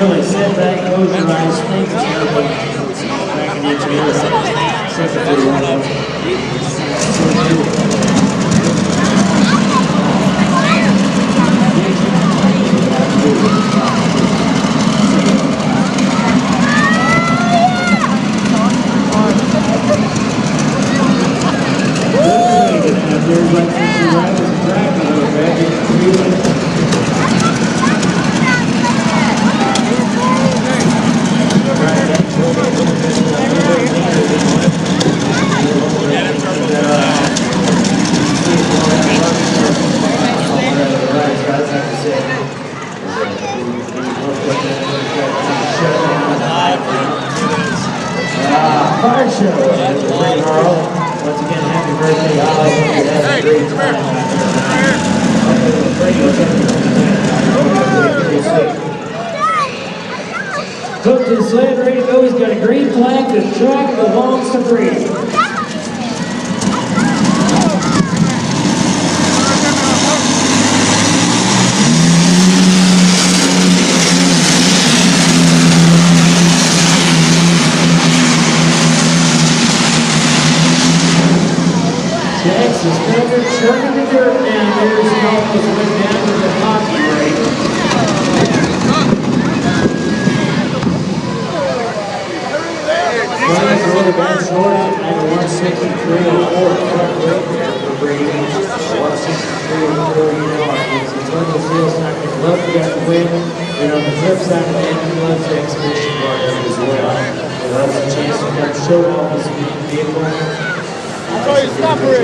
early. Sit back, close your eyes, think it's terrible. Back in each other. Second to one up. Fire show. Once again, happy birthday, Alex. Hey, come here. Cook to the sled, ready to go. He's got a green flag. The track belongs to Brady. Texas Thunder chugging the dirt down there as he almost went down to the hockey break. Flags are really bad short and a 163.04 truck rate there for Brady. 163.04 yard. It's the Thunder Seals not going to love to get the win. And on the flip side of that, he loves the exhibition part of it as well. He loves the chance to kind of show off his vehicle. Stop it.